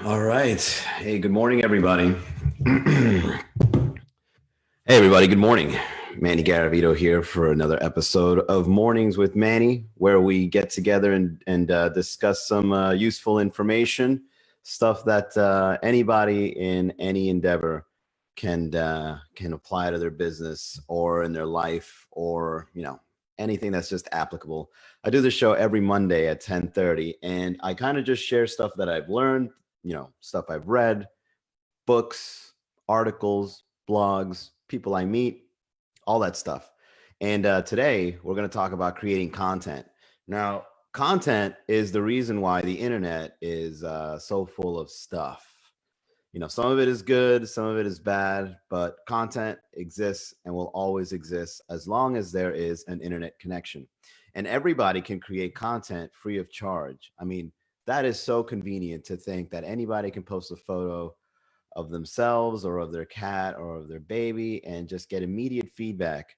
All right. Hey, good morning, everybody. Hey, everybody. Good morning. Manny Garavito here for another episode of Mornings with Manny, where we get together and discuss some useful information, stuff that anybody in any endeavor can apply to their business or in their life, or anything that's just applicable. I do this show every Monday at 10:30, and I kind of just share stuff that I've learned, stuff I've read, books, articles, blogs, people I meet, all that stuff. And today we're going to talk about creating content. Now, content is the reason why the internet is so full of stuff. Some of it is good, some of it is bad, but content exists and will always exist as long as there is an internet connection. And everybody can create content free of charge. I mean, that is so convenient to think that anybody can post a photo of themselves or of their cat or of their baby and just get immediate feedback.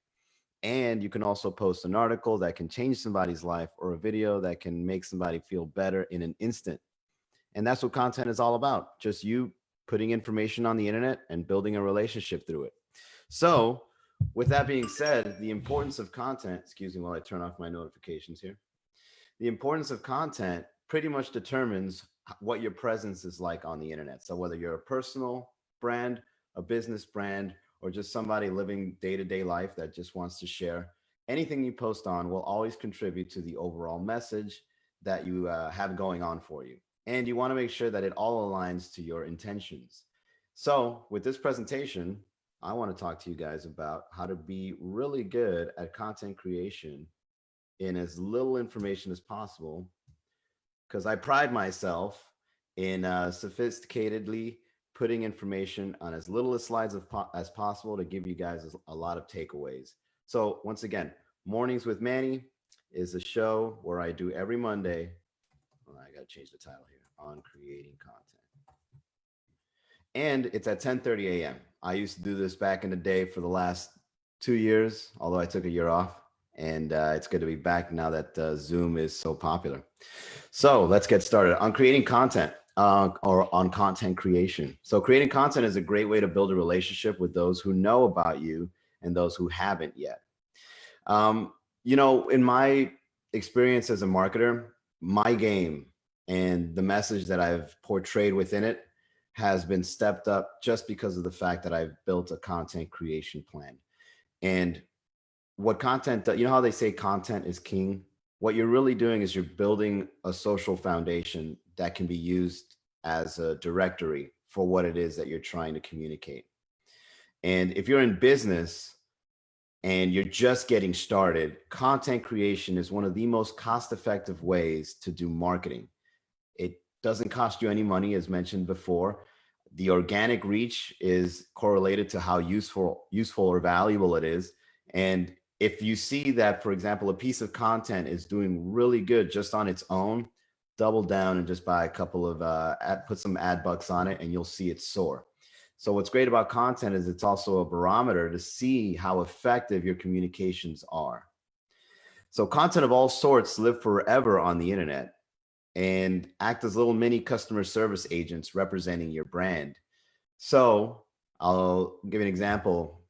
And you can also post an article that can change somebody's life or a video that can make somebody feel better in an instant. And that's what content is all about. Just you putting information on the internet and building a relationship through it. So, with that being said, the importance of content, excuse me while I turn off my notifications here. The importance of content pretty much determines what your presence is like on the internet. So whether you're a personal brand, a business brand, or just somebody living day-to-day life that just wants to share, anything you post on will always contribute to the overall message that you have going on for you. And you want to make sure that it all aligns to your intentions. So with this presentation, I want to talk to you guys about how to be really good at content creation in as little information as possible, because I pride myself in sophisticatedly putting information on as little as slides as possible to give you guys a lot of takeaways. So once again, Mornings with Manny is a show where I do every Monday. Oh, I got to change the title here, on creating content. And it's at 10:30 a.m. I used to do this back in the day for the last 2 years, although I took a year off. And it's good to be back now that Zoom is so popular. So let's get started on creating content or on content creation. So creating content is a great way to build a relationship with those who know about you and those who haven't yet. Um, in my experience as a marketer, my game and the message that I've portrayed within it has been stepped up just because of the fact that I've built a content creation plan. And what content, how they say content is king? What you're really doing is you're building a social foundation that can be used as a directory for what it is that you're trying to communicate. And if you're in business and you're just getting started, content creation is one of the most cost-effective ways to do marketing. It doesn't cost you any money, as mentioned before. The organic reach is correlated to how useful or valuable it is. And if you see that, for example, a piece of content is doing really good just on its own, double down and just buy a couple of put some ad bucks on it, and you'll see it soar. So what's great about content is it's also a barometer to see how effective your communications are. So content of all sorts live forever on the internet and act as little mini customer service agents representing your brand. So I'll give you an example.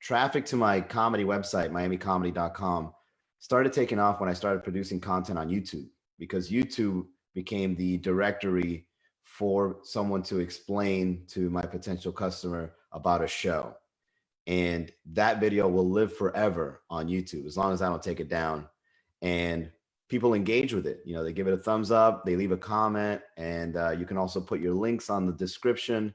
Traffic to my comedy website, miamicomedy.com, started taking off when I started producing content on YouTube, because YouTube became the directory for someone to explain to my potential customer about a show. And that video will live forever on YouTube as long as I don't take it down. And people engage with it. They give it a thumbs up, they leave a comment, and you can also put your links on the description.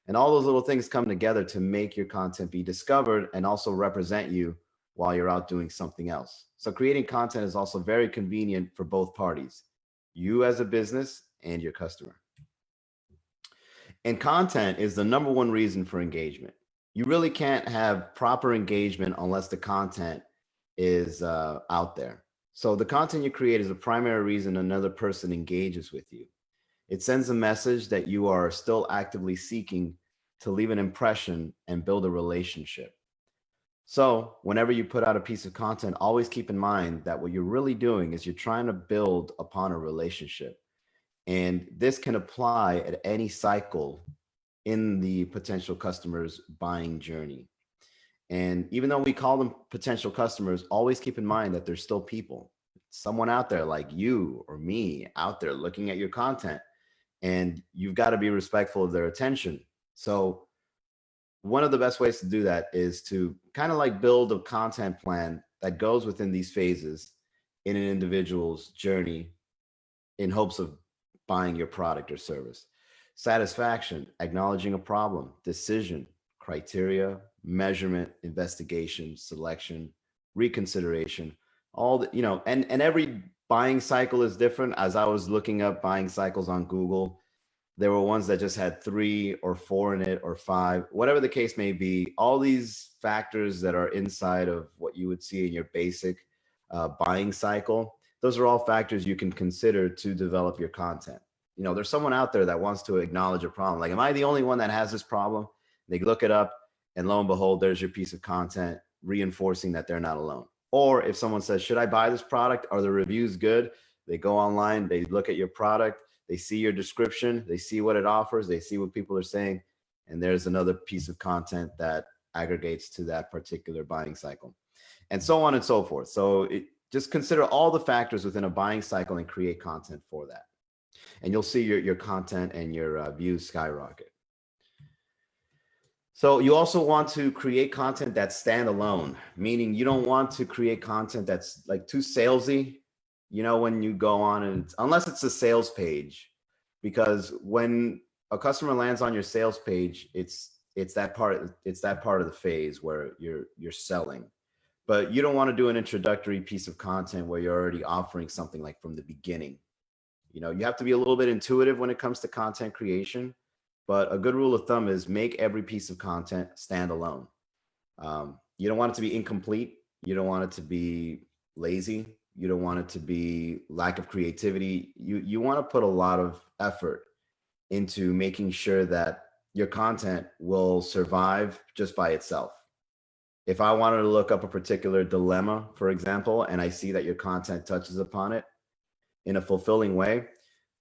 And all those little things come together to make your content be discovered and also represent you while you're out doing something else. So creating content is also very convenient for both parties, you as a business and your customer. And content is the number one reason for engagement. You really can't have proper engagement unless the content is out there. So the content you create is the primary reason another person engages with you. It sends a message that you are still actively seeking to leave an impression and build a relationship. So whenever you put out a piece of content, always keep in mind that what you're really doing is you're trying to build upon a relationship. And this can apply at any cycle in the potential customer's buying journey. And even though we call them potential customers, always keep in mind that they're still people. Someone out there like you or me out there looking at your content, and you've got to be respectful of their attention. So, one of the best ways to do that is to kind of like build a content plan that goes within these phases in an individual's journey in hopes of buying your product or service. Satisfaction, acknowledging a problem, decision, criteria, measurement, investigation, selection, reconsideration, all the, and every buying cycle is different. As I was looking up buying cycles on Google, there were ones that just had 3 or 4 in it or 5, whatever the case may be. All these factors that are inside of what you would see in your basic buying cycle, those are all factors you can consider to develop your content. There's someone out there that wants to acknowledge a problem. Like, am I the only one that has this problem? They look it up, and lo and behold, there's your piece of content reinforcing that they're not alone. Or if someone says, should I buy this product? Are the reviews good? They go online, they look at your product, they see your description, they see what it offers, they see what people are saying, and there's another piece of content that aggregates to that particular buying cycle, and so on and so forth. So just consider all the factors within a buying cycle and create content for that. And you'll see your content and your views skyrocket. So you also want to create content that's standalone, meaning you don't want to create content that's like too salesy. When you go on, and unless it's a sales page, because when a customer lands on your sales page, it's that part of the phase where you're selling. But you don't want to do an introductory piece of content where you're already offering something like from the beginning. You have to be a little bit intuitive when it comes to content creation, but a good rule of thumb is make every piece of content stand alone. You don't want it to be incomplete. You don't want it to be lazy. You don't want it to be lack of creativity. You want to put a lot of effort into making sure that your content will survive just by itself. If I wanted to look up a particular dilemma, for example, and I see that your content touches upon it in a fulfilling way,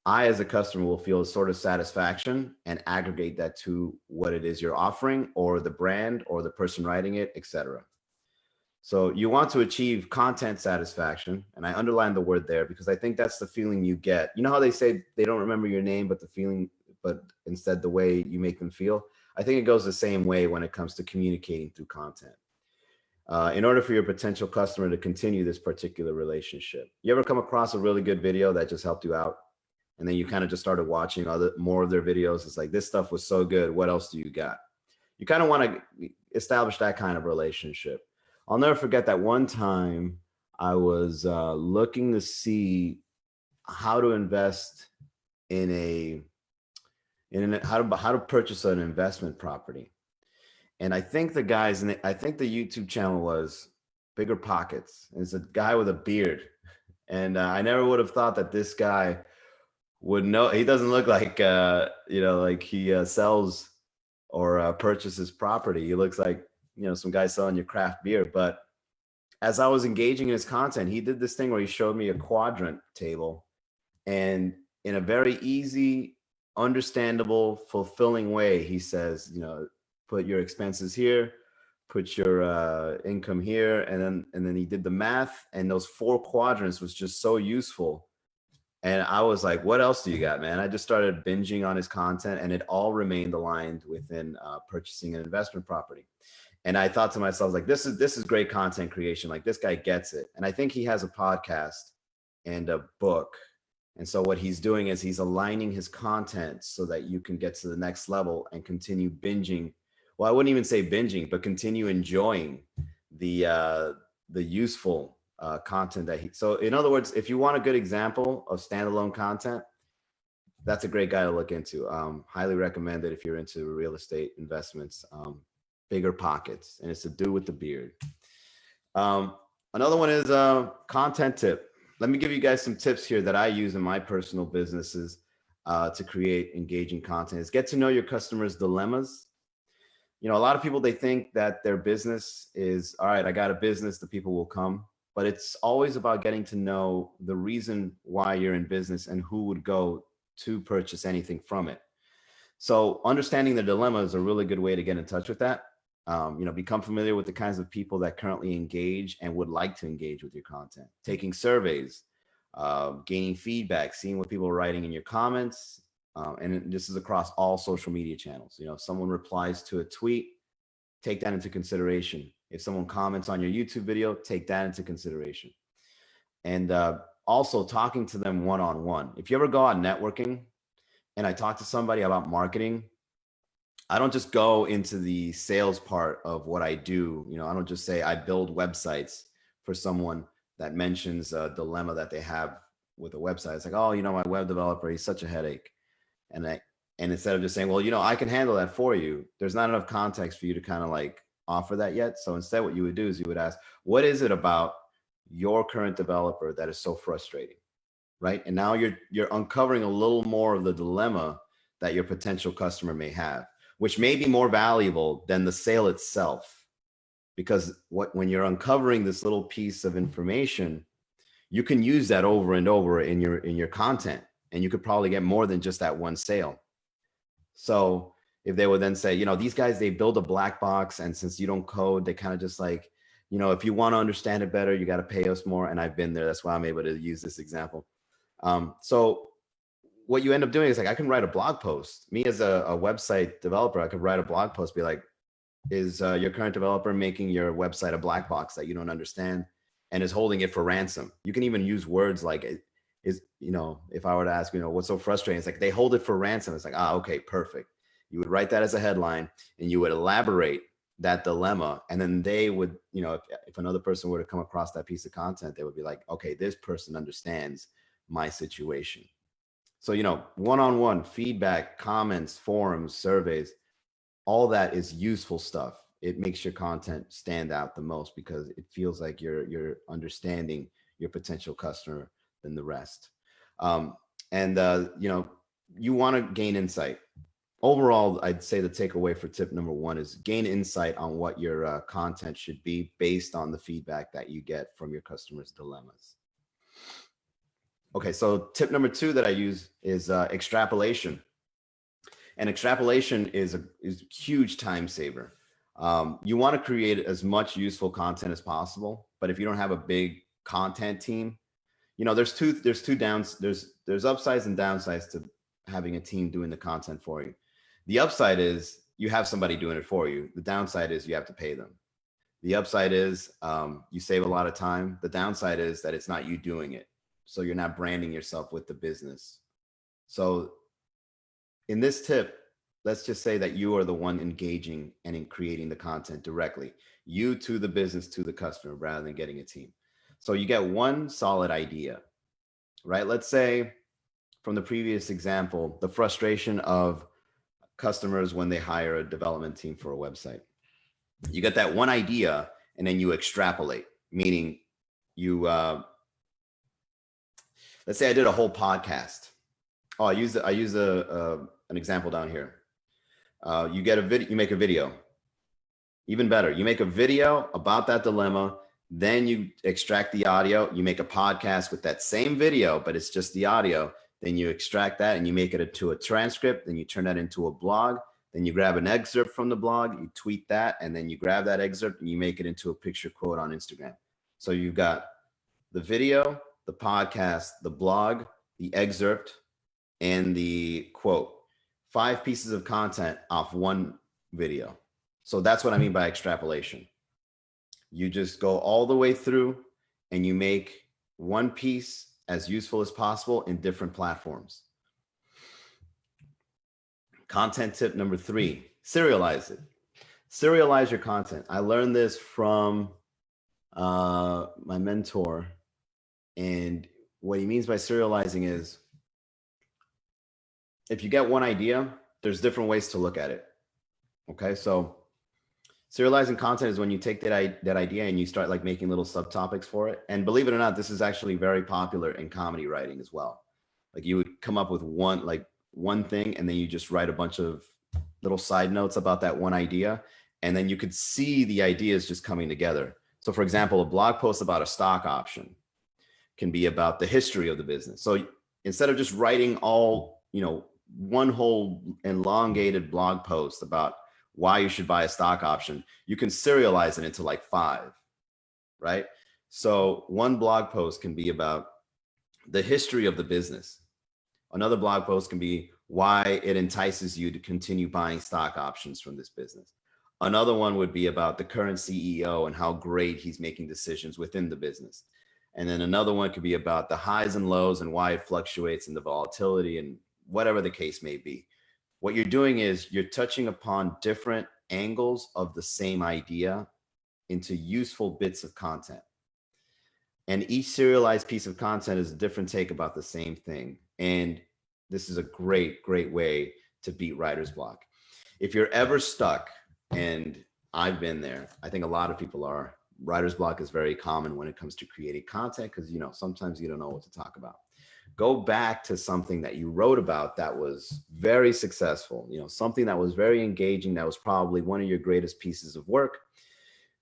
I, as a customer, will feel a sort of satisfaction and aggregate that to what it is you're offering, or the brand, or the person writing it, etc. So you want to achieve content satisfaction, and I underline the word there because I think that's the feeling you get. You know how they say they don't remember your name, but the feeling, but instead the way you make them feel? I think it goes the same way when it comes to communicating through content. In order for your potential customer to continue this particular relationship. You ever come across a really good video that just helped you out? And then you kind of just started watching more of their videos. It's like, this stuff was so good. What else do you got? You kind of want to establish that kind of relationship. I'll never forget that one time I was looking to see how to invest in how to purchase an investment property. And I think the YouTube channel was Bigger Pockets. It's a guy with a beard. And I never would have thought that this guy would know. He doesn't look like, like he sells or purchases property. He looks like, some guy selling your craft beer. But as I was engaging in his content, he did this thing where he showed me a quadrant table, and in a very easy, understandable, fulfilling way, he says, put your expenses here, put your income here, and then he did the math, and those 4 quadrants was just so useful. And I was like, what else do you got, man? I just started binging on his content, and it all remained aligned within purchasing an investment property. And I thought to myself, like, this is great content creation. Like, this guy gets it. And I think he has a podcast and a book. And so what he's doing is he's aligning his content so that you can get to the next level and continue binging. Well, I wouldn't even say binging, but continue enjoying the useful content that so in other words, if you want a good example of standalone content, that's a great guy to look into. Highly recommend it if you're into real estate investments. Bigger Pockets, and it's a dude with the beard. Another one is content tip. Let me give you guys some tips here that I use in my personal businesses to create engaging content. Is get to know your customers' dilemmas. A lot of people, they think that their business is, all right, I got a business, the people will come. But it's always about getting to know the reason why you're in business and who would go to purchase anything from it. So understanding the dilemma is a really good way to get in touch with that. Become familiar with the kinds of people that currently engage and would like to engage with your content. Taking surveys, gaining feedback, seeing what people are writing in your comments. And this is across all social media channels. If someone replies to a tweet, take that into consideration. If someone comments on your YouTube video, take that into consideration. And also talking to them one-on-one. If you ever go out networking and I talk to somebody about marketing, I don't just go into the sales part of what I do. I don't just say I build websites for someone that mentions a dilemma that they have with a website. It's like, oh, my web developer, he's such a headache. And instead of just saying, well, I can handle that for you, there's not enough context for you to kind of like offer that yet. So instead, what you would do is you would ask, what is it about your current developer that is so frustrating, right? And now you're uncovering a little more of the dilemma that your potential customer may have, which may be more valuable than the sale itself. Because when you're uncovering this little piece of information, you can use that over and over in your content, and you could probably get more than just that one sale. So if they would then say, these guys, they build a black box, and since you don't code, they kind of just like, if you want to understand it better, you got to pay us more. And I've been there. That's why I'm able to use this example. So what you end up doing is like, I can write a blog post. Me as a website developer, I could write a blog post, be like, is your current developer making your website a black box that you don't understand and is holding it for ransom? You can even use words like, if I were to ask, what's so frustrating? It's like, they hold it for ransom. It's like, okay, perfect. You would write that as a headline and you would elaborate that dilemma. And then they would, if another person were to come across that piece of content, they would be like, okay, this person understands my situation. So, one-on-one feedback, comments, forums, surveys, all that is useful stuff. It makes your content stand out the most because it feels like you're understanding your potential customer than the rest. You want to gain insight. Overall, I'd say the takeaway for tip number 1 is gain insight on what your content should be based on the feedback that you get from your customers' dilemmas. Okay, so tip number 2 that I use is extrapolation. And extrapolation is a huge time saver. You want to create as much useful content as possible, but if you don't have a big content team, there's upsides and downsides to having a team doing the content for you. The upside is you have somebody doing it for you. The downside is you have to pay them. The upside is you save a lot of time. The downside is that it's not you doing it. So you're not branding yourself with the business. So in this tip, let's just say that you are the one engaging and in creating the content directly. You to the business, to the customer, rather than getting a team. So you get one solid idea, right? Let's say from the previous example, the frustration of customers when they hire a development team for a website. You get that one idea and then you extrapolate, meaning you, let's say I did a whole podcast. Oh, I use an example down here. You get a video, you make a video. Even better, you make a video about that dilemma, then you extract the audio, you make a podcast with that same video, but it's just the audio. Then you extract that and you make it into a transcript, then you turn that into a blog, then you grab an excerpt from the blog, you tweet that, and then you grab that excerpt and you make it into a picture quote on Instagram. So you've got the video, the podcast, the blog, the excerpt, and the quote. 5 pieces of content off one video. So that's what I mean by extrapolation. You just go all the way through and you make one piece as useful as possible in different platforms. Content tip number 3, serialize it. Serialize your content. I learned this from my mentor. And what he means by serializing is, if you get one idea, there's different ways to look at it. Okay, so serializing content is when you take that idea and you start like making little subtopics for it. And believe it or not, this is actually very popular in comedy writing as well. Like you would come up with one thing and then you just write a bunch of little side notes about that one idea. And then you could see the ideas just coming together. So for example, a blog post about a stock option can be about the history of the business. So instead of just writing all one whole elongated blog post about why you should buy a stock option, you can serialize it into like five, right? So one blog post can be about the history of the business. Another blog post can be why it entices you to continue buying stock options from this business. Another one would be about the current CEO and how great he's making decisions within the business. And then another one could be about the highs and lows and why it fluctuates and the volatility and whatever the case may be. What you're doing is you're touching upon different angles of the same idea into useful bits of content. And each serialized piece of content is a different take about the same thing. And this is a great, great way to beat writer's block. If you're ever stuck, and I've been there, I think a lot of people are, writer's block is very common when it comes to creating content because, sometimes you don't know what to talk about. Go back to something that you wrote about that was very successful, something that was very engaging, that was probably one of your greatest pieces of work.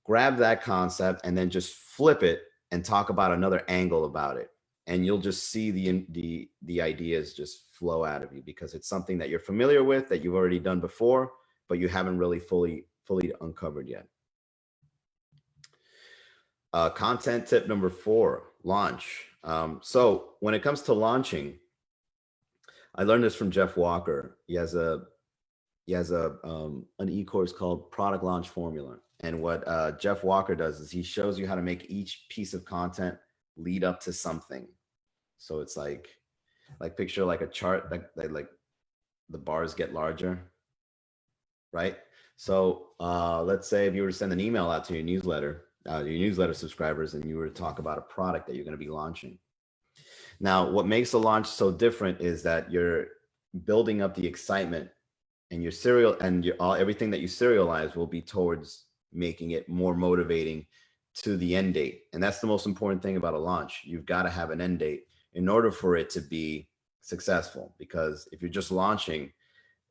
Grab that concept and then just flip it and talk about another angle about it. And you'll just see the ideas just flow out of you because it's something that you're familiar with, that you've already done before, but you haven't really fully uncovered yet. Content tip number 4, launch. So when it comes to launching, I learned this from Jeff Walker. He has an e-course called Product Launch Formula. And what Jeff Walker does is he shows you how to make each piece of content lead up to something. So it's like picture like a chart that like the bars get larger, right? So let's say if you were to send an email out to your newsletter subscribers, and you were to talk about a product that you're going to be launching. Now, what makes a launch so different is that you're building up the excitement, and your serial and everything that you serialize will be towards making it more motivating to the end date. And that's the most important thing about a launch. You've got to have an end date in order for it to be successful. Because if you're just launching,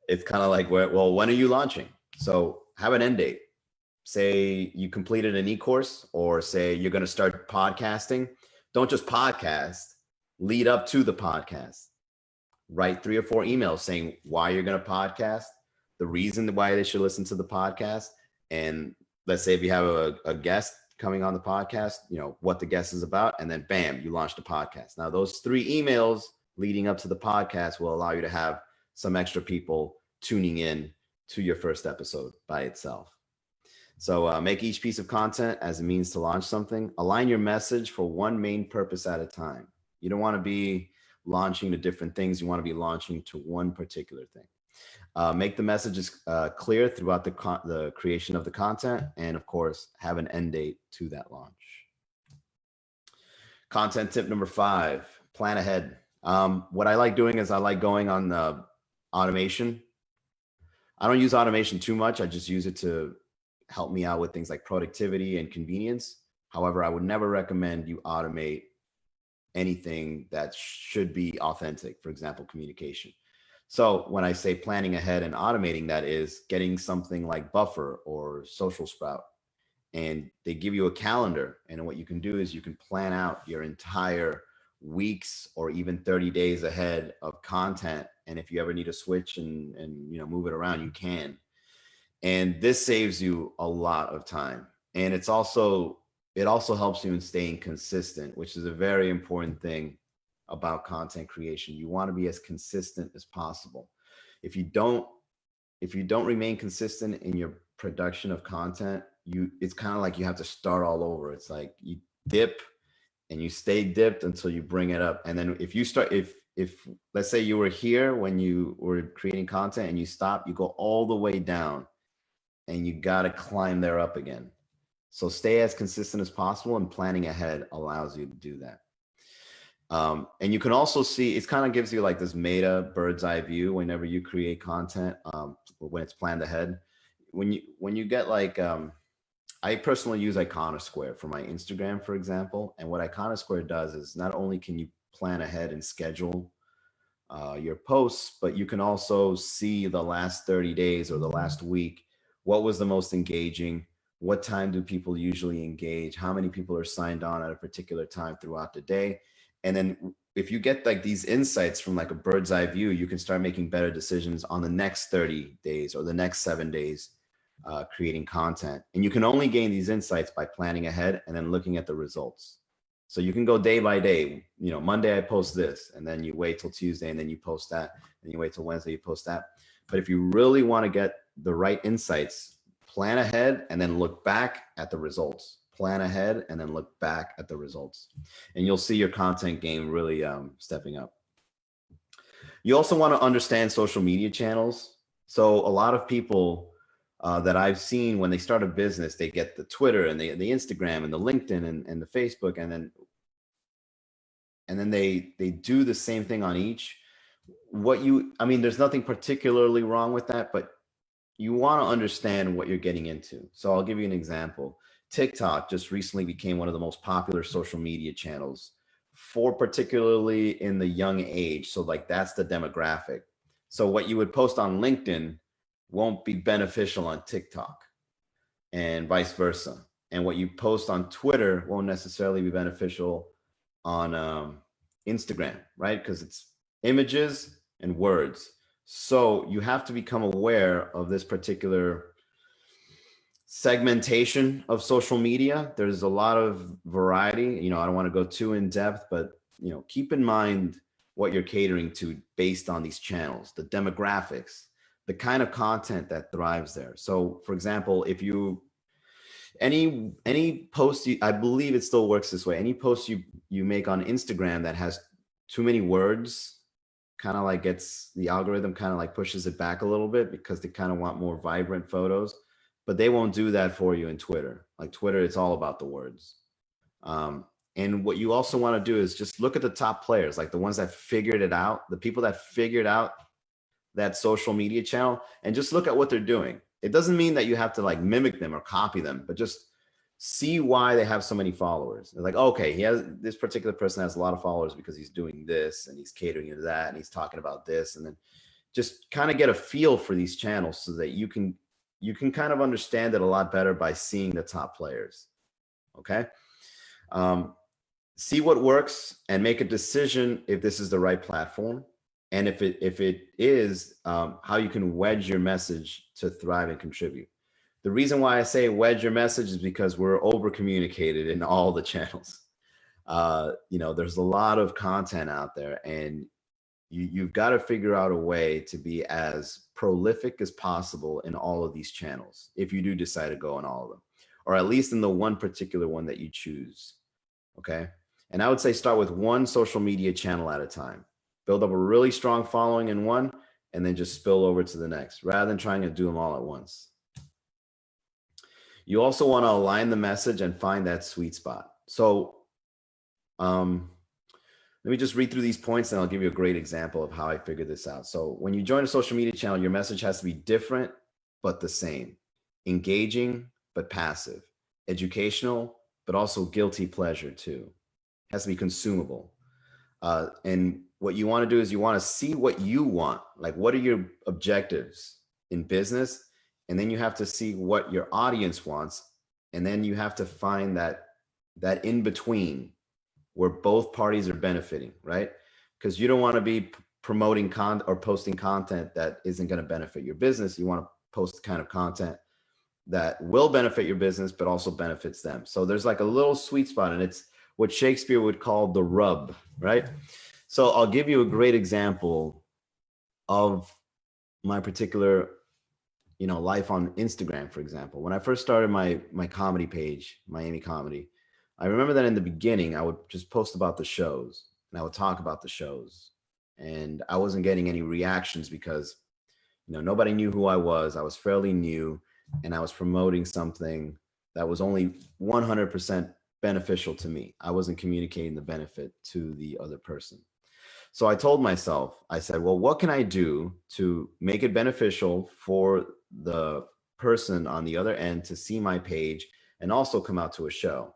it's kind of like, well, when are you launching? So have an end date. Say you completed an e-course, or say you're going to start podcasting. Don't just podcast, lead up to the podcast. Write 3 or 4 emails saying why you're going to podcast, the reason why they should listen to the podcast. And let's say if you have a guest coming on the podcast, what the guest is about, and then bam, you launch the podcast. Now, those 3 emails leading up to the podcast will allow you to have some extra people tuning in to your first episode by itself. So make each piece of content as a means to launch something. Align your message for one main purpose at a time. You don't want to be launching to different things. You want to be launching to one particular thing. Make the messages clear throughout the creation of the content, and of course, have an end date to that launch. Content tip number 5, plan ahead. What I like doing is I like going on the automation. I don't use automation too much. I just use it to help me out with things like productivity and convenience. However, I would never recommend you automate anything that should be authentic, for example, communication. So when I say planning ahead and automating, that is getting something like Buffer or Social Sprout, and they give you a calendar. And what you can do is you can plan out your entire weeks or even 30 days ahead of content. And if you ever need to switch and move it around, you can. And this saves you a lot of time. And it also helps you in staying consistent, which is a very important thing about content creation. You want to be as consistent as possible. If you don't remain consistent in your production of content, it's kind of like you have to start all over. It's like you dip and you stay dipped until you bring it up. And then if let's say you were here when you were creating content and you stop, you go all the way down and you got to climb there up again. So stay as consistent as possible, and planning ahead allows you to do that. And you can also see, it kind of gives you like this meta bird's eye view whenever you create content, when it's planned ahead. When you get like, I personally use Iconosquare for my Instagram, for example. And what Iconosquare does is not only can you plan ahead and schedule your posts, but you can also see the last 30 days or the last week. What was the most engaging? What time do people usually engage? How many people are signed on at a particular time throughout the day? And then if you get like these insights from like a bird's eye view, you can start making better decisions on the next 30 days or the next 7 days, creating content. And you can only gain these insights by planning ahead and then looking at the results. So you can go day by day. You know, Monday I post this, and then you wait till Tuesday, and then you post that, and you wait till Wednesday, you post that. But if you really want to get the right insights, plan ahead and then look back at the results. Plan ahead and then look back at the results, and you'll see your content game really stepping up. You also want to understand social media channels. So a lot of people that I've seen, when they start a business, they get the Twitter and the Instagram and the LinkedIn and the Facebook, and then they do the same thing on each. I mean, there's nothing particularly wrong with that, but you want to understand what you're getting into. So I'll give you an example. TikTok just recently became one of the most popular social media channels for particularly in the young age. So like that's the demographic. So what you would post on LinkedIn won't be beneficial on TikTok, and vice versa. And what you post on Twitter won't necessarily be beneficial on Instagram, right? Because it's images and words. So you have to become aware of this particular segmentation of social media. There's a lot of variety. You know, I don't want to go too in depth, but you know, keep in mind what you're catering to based on these channels, the demographics, the kind of content that thrives there. So for example, if you any post I believe it still works this way. Any post you make on Instagram that has too many words kind of like gets the algorithm kind of like pushes it back a little bit, because they kind of want more vibrant photos, but they won't do that for you in Twitter. Like Twitter, it's all about the words. And what you also want to do is just look at the top players, like the ones that figured it out, the people that figured out that social media channel, and just look at what they're doing. It doesn't mean that you have to like mimic them or copy them, but just see why they have so many followers. They're like, okay, this particular person has a lot of followers because he's doing this and he's catering to that and he's talking about this. And then just kind of get a feel for these channels so that you can kind of understand it a lot better by seeing the top players. Okay. See what works and make a decision if this is the right platform. And if it is, how you can wedge your message to thrive and contribute. The reason why I say wedge your message is because we're over communicated in all the channels. You know, there's a lot of content out there, and you've got to figure out a way to be as prolific as possible in all of these channels, if you do decide to go in all of them, or at least in the one particular one that you choose. Okay. And I would say start with one social media channel at a time. Build up a really strong following in one, and then just spill over to the next, rather than trying to do them all at once. You also want to align the message and find that sweet spot. So let me just read through these points, and I'll give you a great example of how I figured this out. So when you join a social media channel, your message has to be different, but the same. Engaging, but passive. Educational, but also guilty pleasure too. It has to be consumable. And what you want to do is you want to see what you want. Like, what are your objectives in business? And then you have to see what your audience wants. And then you have to find that in between where both parties are benefiting, right? Because you don't want to be promoting or posting content that isn't going to benefit your business. You want to post the kind of content that will benefit your business, but also benefits them. So there's like a little sweet spot, and it's what Shakespeare would call the rub, right? So I'll give you a great example of my particular, you know, life on Instagram, for example. When I first started my comedy page, Miami Comedy, I remember that in the beginning, I would just post about the shows, and I would talk about the shows, and I wasn't getting any reactions because, you know, nobody knew who I was. I was fairly new, and I was promoting something that was only 100% beneficial to me. I wasn't communicating the benefit to the other person. So I told myself, I said, well, what can I do to make it beneficial for the person on the other end to see my page and also come out to a show?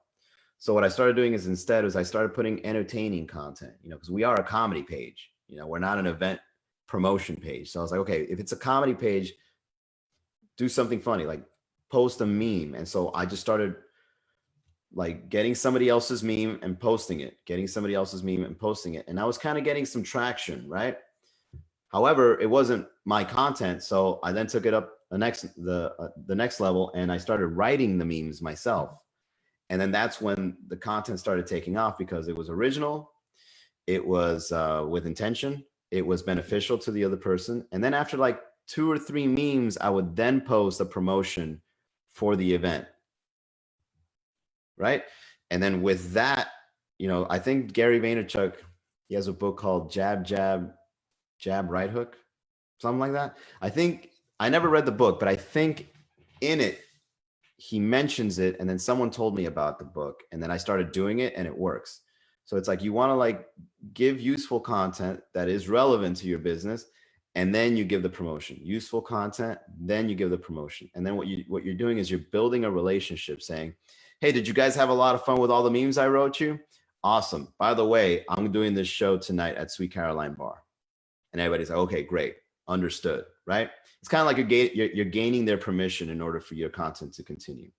So what I started doing is I started putting entertaining content, you know, because we are a comedy page, you know, we're not an event promotion page. So I was like, okay, if it's a comedy page, do something funny, like post a meme. And so I just started like getting somebody else's meme and posting it, getting somebody else's meme and posting it. And I was kind of getting some traction, right? However, it wasn't my content. So I then took it up the next level and I started writing the memes myself. And then that's when the content started taking off because it was original, it was with intention, it was beneficial to the other person. And then after like 2 or 3 memes, I would then post a promotion for the event, right? And then with that, I think Gary Vaynerchuk, he has a book called Jab, Jab, Jab, Right Hook, something like that. I think I never read the book, but I think in it, he mentions it. And then someone told me about the book and then I started doing it and it works. So it's like, you want to like give useful content that is relevant to your business. And then you give the promotion, useful content, then you give the promotion. And then what you're doing is you're building a relationship saying, hey, did you guys have a lot of fun with all the memes I wrote you? Awesome. By the way, I'm doing this show tonight at Sweet Caroline Bar. And everybody's like, okay, great. Understood, right? It's kind of like you're gaining their permission in order for your content to continue.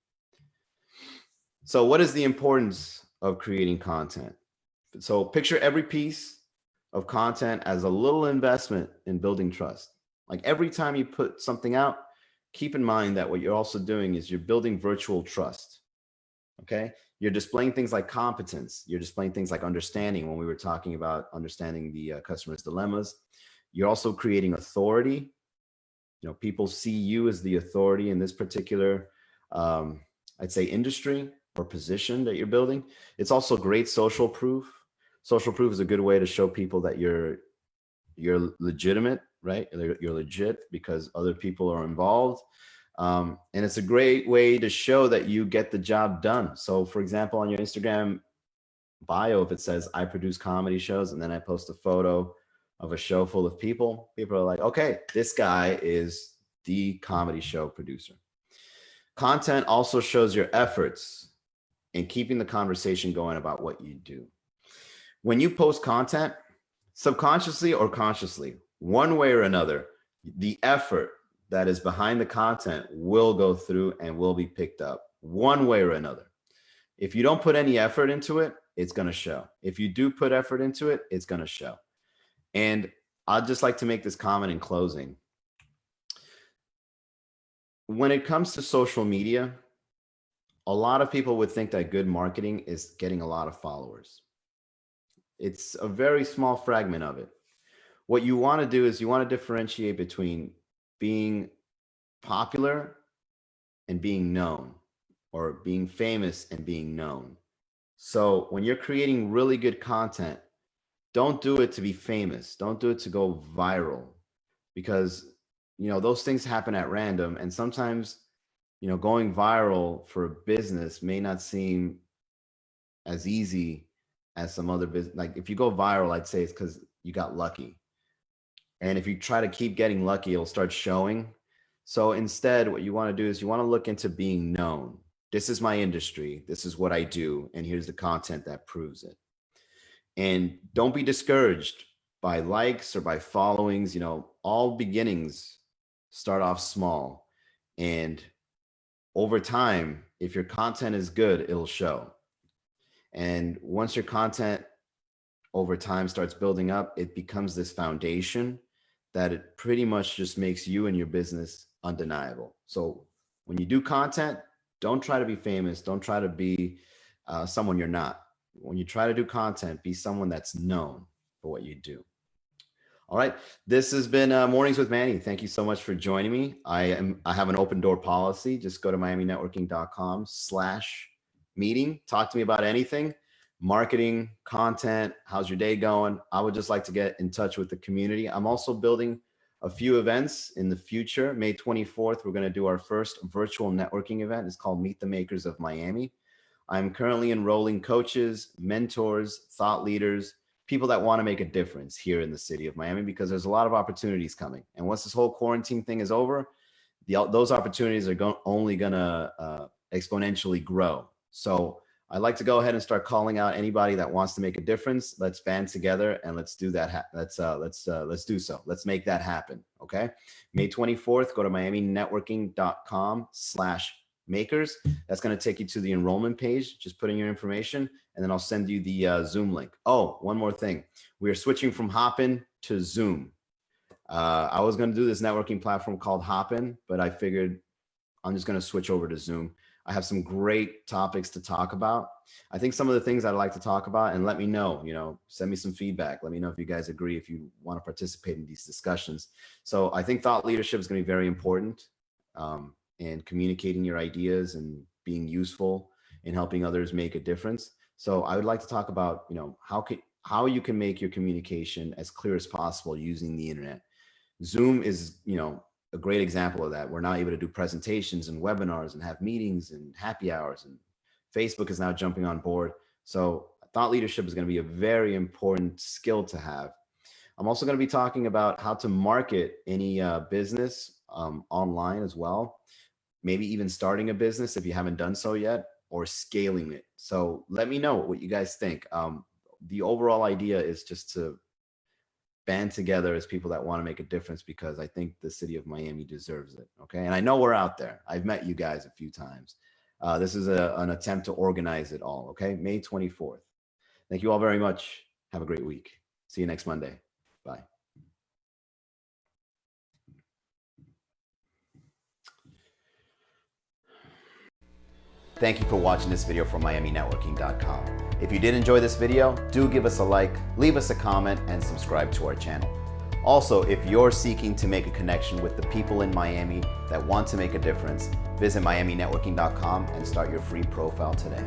So what is the importance of creating content? So picture every piece of content as a little investment in building trust. Like every time you put something out, keep in mind that what you're also doing is you're building virtual trust. Okay. You're displaying things like competence. You're displaying things like understanding when we were talking about understanding the customer's dilemmas. You're also creating authority. People see you as the authority in this particular, I'd say, industry or position that you're building. It's also great social proof. Social proof is a good way to show people that you're legitimate, right? You're legit because other people are involved. And it's a great way to show that you get the job done. So for example, on your Instagram bio, if it says I produce comedy shows and then I post a photo of a show full of people are like, okay, this guy is the comedy show producer. Content also shows your efforts in keeping the conversation going about what you do. When you post content, subconsciously or consciously, one way or another, the effort that is behind the content will go through and will be picked up one way or another. If you don't put any effort into it, it's going to show. If you do put effort into it, it's going to show. And I'd just like to make this comment in closing. When it comes to social media, a lot of people would think that good marketing is getting a lot of followers. It's a very small fragment of it. What you want to do is you want to differentiate between being popular and being known, or being famous and being known. So when you're creating really good content, don't do it to be famous. Don't do it to go viral, because those things happen at random. And sometimes, going viral for a business may not seem as easy as some other business. Like if you go viral, I'd say it's because you got lucky. And if you try to keep getting lucky, it'll start showing. So instead, what you want to do is you want to look into being known. This is my industry. This is what I do. And here's the content that proves it. And don't be discouraged by likes or by followings. All beginnings start off small. And over time, if your content is good, it'll show. And once your content over time starts building up, it becomes this foundation that it pretty much just makes you and your business undeniable. So when you do content, don't try to be famous. Don't try to be someone you're not. When you try to do content, be someone that's known for what you do. All right. This has been Mornings with Manny. Thank you so much for joining me. I have an open door policy. Just go to miaminetworking.com/meeting. Talk to me about anything. Marketing, content, how's your day going? I would just like to get in touch with the community. I'm also building a few events in the future. May 24th, we're going to do our first virtual networking event. It's called Meet the Makers of Miami. I'm currently enrolling coaches, mentors, thought leaders, people that want to make a difference here in the city of Miami, because there's a lot of opportunities coming. And once this whole quarantine thing is over, those opportunities are only going to exponentially grow. So I'd like to go ahead and start calling out anybody that wants to make a difference. Let's band together and let's do that. Let's do so. Let's make that happen. Okay. May 24th, go to miaminetworking.com/meeting. makers. That's going to take you to the enrollment page. Just put in your information, and then I'll send you the Zoom link. Oh, one more thing. We are switching from Hopin to Zoom. I was going to do this networking platform called Hopin, but I figured I'm just going to switch over to Zoom. I have some great topics to talk about. I think some of the things I'd like to talk about, and let me know, send me some feedback. Let me know if you guys agree, if you want to participate in these discussions. So I think thought leadership is going to be very important, and communicating your ideas and being useful in helping others make a difference. So I would like to talk about, how you can make your communication as clear as possible using the internet. Zoom is, a great example of that. We're now able to do presentations and webinars and have meetings and happy hours, and Facebook is now jumping on board. So thought leadership is going to be a very important skill to have. I'm also going to be talking about how to market any business online as well. Maybe even starting a business if you haven't done so yet, or scaling it. So let me know what you guys think. The overall idea is just to band together as people that want to make a difference, because I think the city of Miami deserves it. Okay. And I know we're out there. I've met you guys a few times. This is an attempt to organize it all. Okay. May 24th. Thank you all very much. Have a great week. See you next Monday. Bye. Thank you for watching this video from MiamiNetworking.com. If you did enjoy this video, do give us a like, leave us a comment, and subscribe to our channel. Also, if you're seeking to make a connection with the people in Miami that want to make a difference, visit MiamiNetworking.com and start your free profile today.